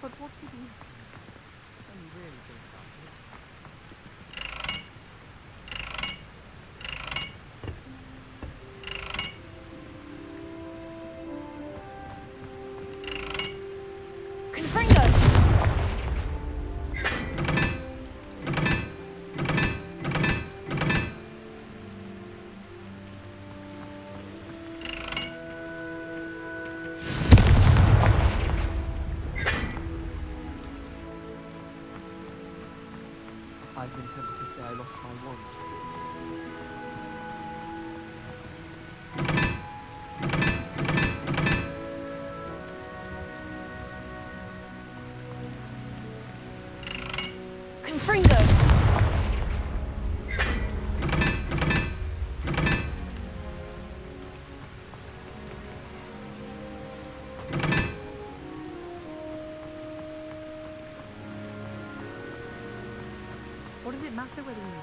But what did he really think about it? Confringo! I've been tempted to say I lost my wand. Confringo! What does it matter whether we win?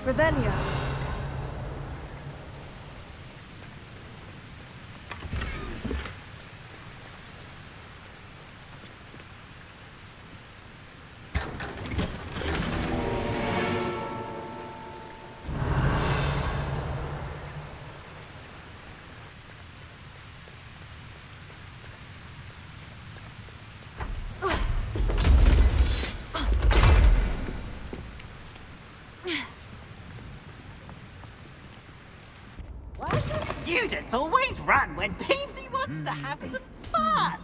Revelio. Students always run when Peevesy wants to have some fun.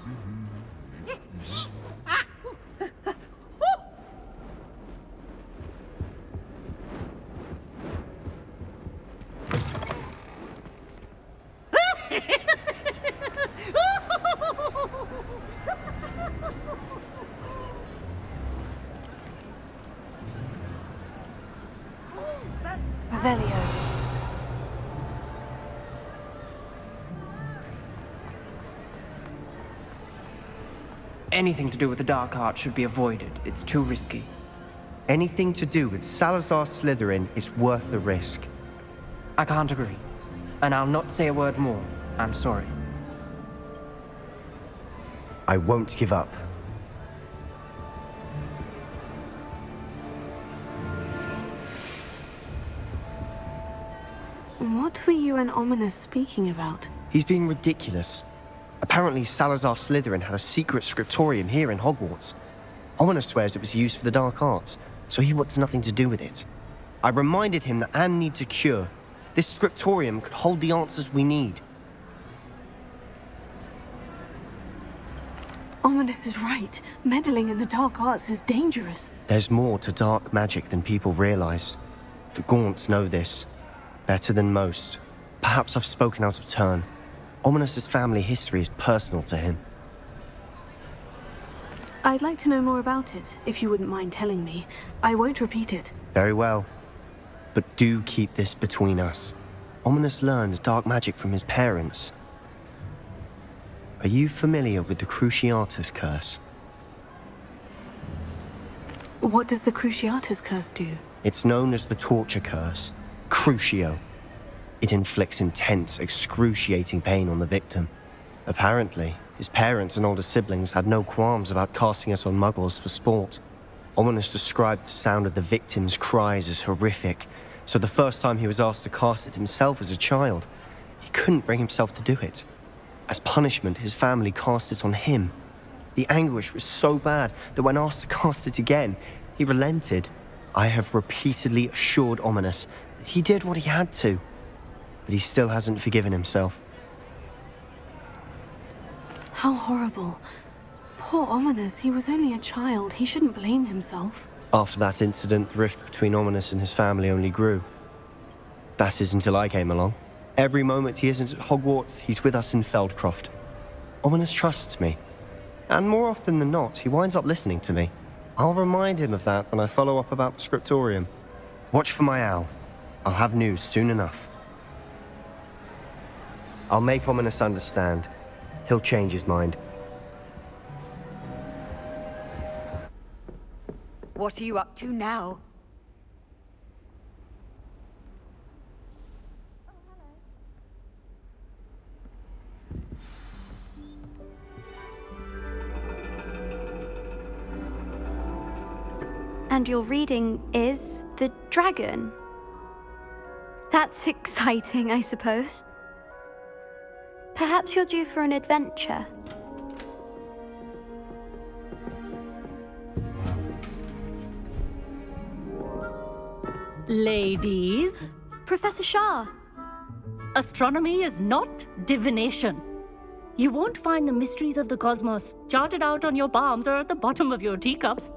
Revelio. Anything to do with the dark art should be avoided. It's too risky. Anything to do with Salazar Slytherin is worth the risk. I can't agree. And I'll not say a word more. I'm sorry. I won't give up. What were you and Ominous speaking about? He's being ridiculous. Apparently, Salazar Slytherin had a secret scriptorium here in Hogwarts. Ominous swears it was used for the dark arts, so he wants nothing to do with it. I reminded him that Anne needs a cure. This scriptorium could hold the answers we need. Ominous is right. Meddling in the dark arts is dangerous. There's more to dark magic than people realize. The Gaunts know this. Better than most. Perhaps I've spoken out of turn. Ominous's family history is personal to him. I'd like to know more about it, if you wouldn't mind telling me. I won't repeat it. Very well. But do keep this between us. Ominous learned dark magic from his parents. Are you familiar with the Cruciatus Curse? What does the Cruciatus Curse do? It's known as the Torture Curse. Crucio. It inflicts intense, excruciating pain on the victim. Apparently, his parents and older siblings had no qualms about casting it on muggles for sport. Ominous described the sound of the victim's cries as horrific, so the first time he was asked to cast it himself as a child, he couldn't bring himself to do it. As punishment, his family cast it on him. The anguish was so bad that when asked to cast it again, he relented. I have repeatedly assured Ominous that he did what he had to, but he still hasn't forgiven himself. How horrible. Poor Ominous, he was only a child. He shouldn't blame himself. After that incident, the rift between Ominous and his family only grew. That is until I came along. Every moment he isn't at Hogwarts, he's with us in Feldcroft. Ominous trusts me. And more often than not, he winds up listening to me. I'll remind him of that when I follow up about the scriptorium. Watch for my owl. I'll have news soon enough. I'll make Ominous understand. He'll change his mind. What are you up to now? And your reading is The Dragon. That's exciting, I suppose. Perhaps you're due for an adventure. Ladies, Professor Shah. astronomy is not divination. You won't find the mysteries of the cosmos charted out on your palms or at the bottom of your teacups.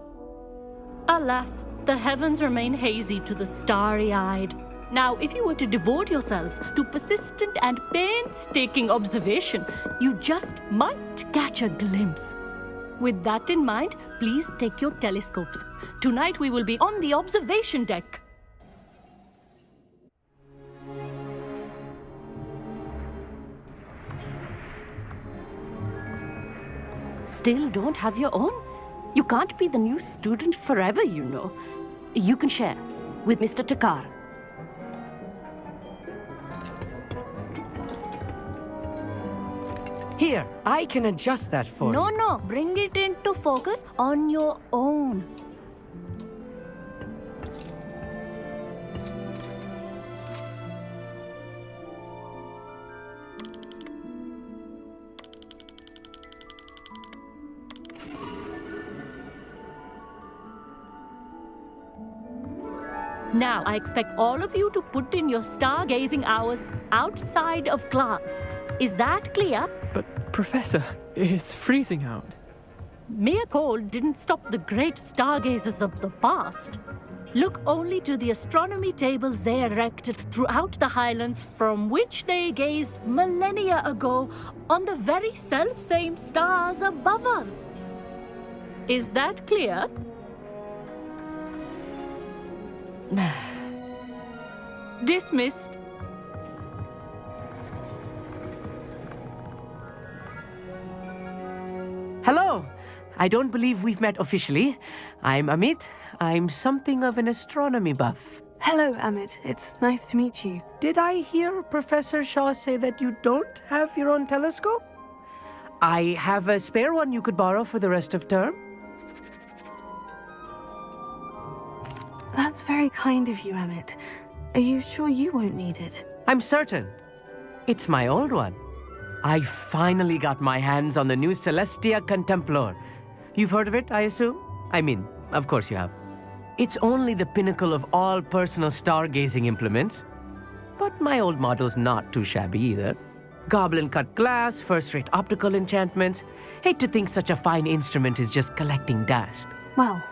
Alas, the heavens remain hazy to the starry-eyed. Now, if you were to devote yourselves to persistent and painstaking observation, you just might catch a glimpse. With that in mind, please take your telescopes. Tonight we will be on the observation deck. Still don't have your own? You can't be the new student forever, you know. You can share with Mr. Takar. Here, I can adjust that for you. No, bring it into focus on your own. Now, I expect all of you to put in your stargazing hours outside of class. Is that clear? But, Professor, it's freezing out. Mere cold didn't stop the great stargazers of the past. Look only to the astronomy tables they erected throughout the Highlands from which they gazed millennia ago on the very self-same stars above us. Is that clear? Dismissed. Hello! I don't believe we've met officially. I'm Amit. I'm something of an astronomy buff. Hello, Amit. It's nice to meet you. Did I hear Professor Shaw say that you don't have your own telescope? I have a spare one you could borrow for the rest of term. That's very kind of you, Amit. Are you sure you won't need it? I'm certain. It's my old one. I finally got my hands on the new Celestia Contemplar. You've heard of it, I assume? I mean, of course you have. It's only the pinnacle of all personal stargazing implements. But my old model's not too shabby either. Goblin-cut glass, first-rate optical enchantments. Hate to think such a fine instrument is just collecting dust. Well,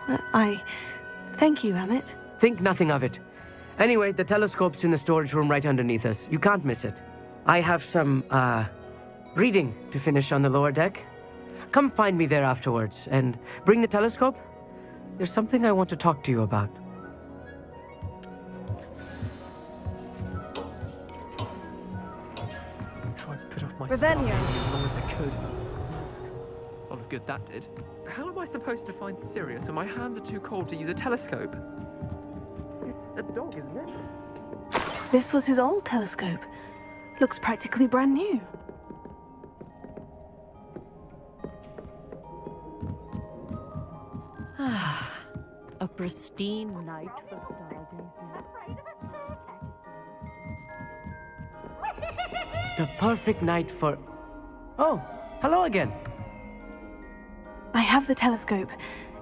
thank you, Amit. Think nothing of it. Anyway, the telescope's in the storage room right underneath us. You can't miss it. I have some, reading to finish on the lower deck. Come find me there afterwards, and bring the telescope. There's something I want to talk to you about. I tried to put off my Revelio. stargazing as long as I could. A lot of good that did. How am I supposed to find Sirius when my hands are too cold to use a telescope? It's a dog, isn't it? This was his old telescope. Looks practically brand new. A pristine night for stargazing. The perfect night for... Oh, hello again. I have the telescope.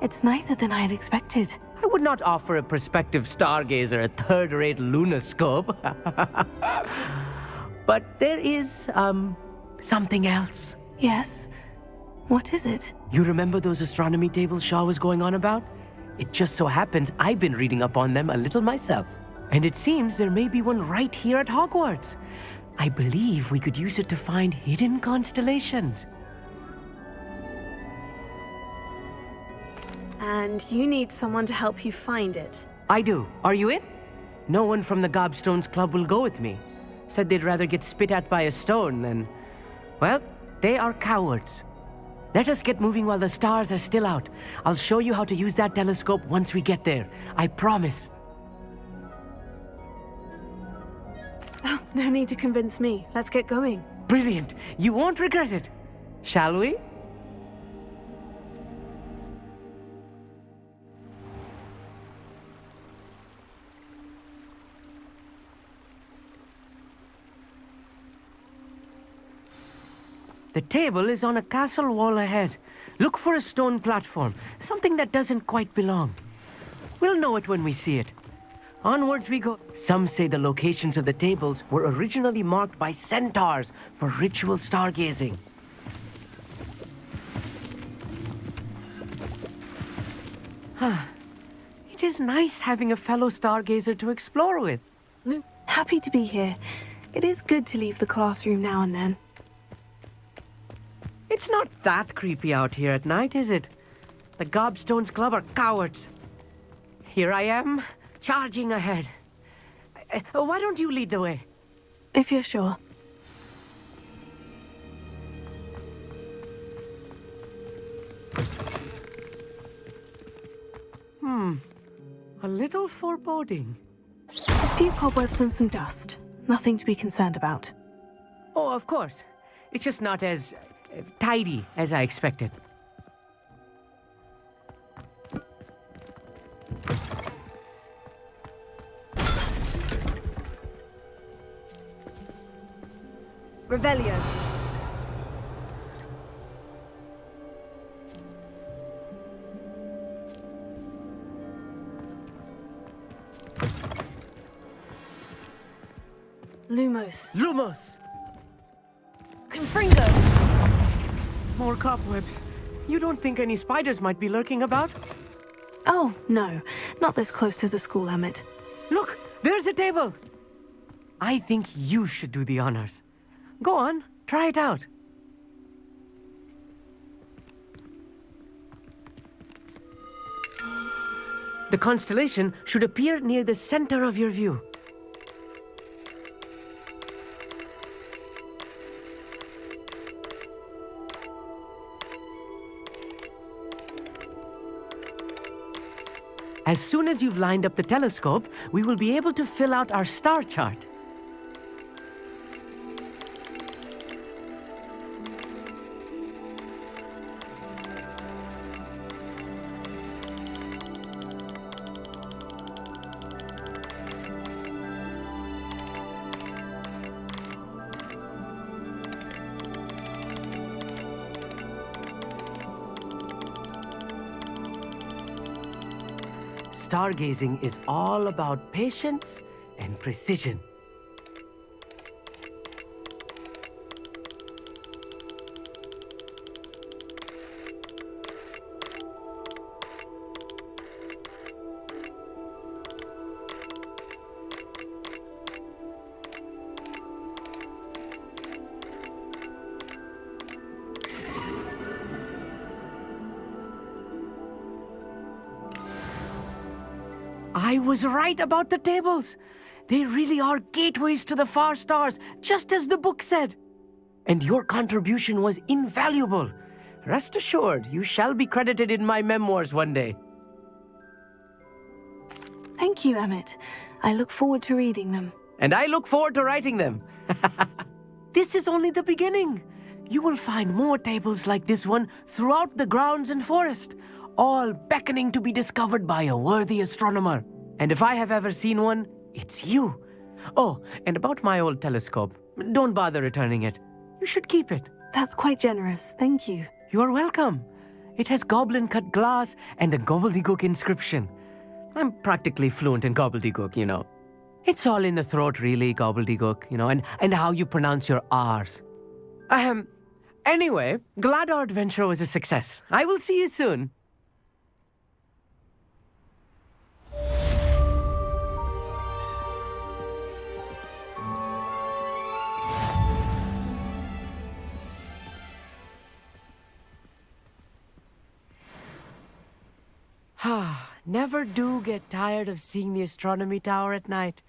It's nicer than I had expected. I would not offer a prospective stargazer a third-rate lunoscope. But there is, something else. Yes? What is it? You remember those astronomy tables Shaw was going on about? It just so happens I've been reading up on them a little myself. And it seems there may be one right here at Hogwarts. I believe we could use it to find hidden constellations. And you need someone to help you find it. I do. Are you in? No one from the Gobstones Club will go with me. Said they'd rather get spit at by a stone than... Well, they are cowards. Let us get moving while the stars are still out. I'll show you how to use that telescope once we get there. I promise. Oh, no need to convince me. Let's get going. Brilliant. You won't regret it. Shall we? The table is on a castle wall ahead. Look for a stone platform, something that doesn't quite belong. We'll know it when we see it. Onwards we go. Some say the locations of the tables were originally marked by centaurs for ritual stargazing. It is nice having a fellow stargazer to explore with. Happy to be here. It is good to leave the classroom now and then. It's not that creepy out here at night, is it? The Gobstones Club are cowards. Here I am, charging ahead. Why don't you lead the way? If you're sure. A little foreboding. A few cobwebs and some dust. Nothing to be concerned about. Oh, of course. It's just not as tidy as I expected. Revelio. Lumos. Lumos! Confringo. More cobwebs. You don't think any spiders might be lurking about? Oh, no. Not this close to the school, Emmett. Look, there's a table. I think you should do the honors. Go on, try it out. The constellation should appear near the center of your view. As soon as you've lined up the telescope, we will be able to fill out our star chart. Stargazing is all about patience and precision. I was right about the tables. They really are gateways to the far stars, just as the book said. And your contribution was invaluable. Rest assured, you shall be credited in my memoirs one day. Thank you, Emmett. I look forward to reading them. And I look forward to writing them. This is only the beginning. You will find more tables like this one throughout the grounds and forest, all beckoning to be discovered by a worthy astronomer. And if I have ever seen one, it's you. Oh, and about my old telescope, don't bother returning it. You should keep it. That's quite generous. Thank you. You are welcome. It has goblin-cut glass and a gobbledygook inscription. I'm practically fluent in gobbledygook, you know. It's all in the throat, really, gobbledygook, you know, and how you pronounce your R's. Anyway, glad our adventure was a success. I will see you soon. Never do get tired of seeing the astronomy tower at night.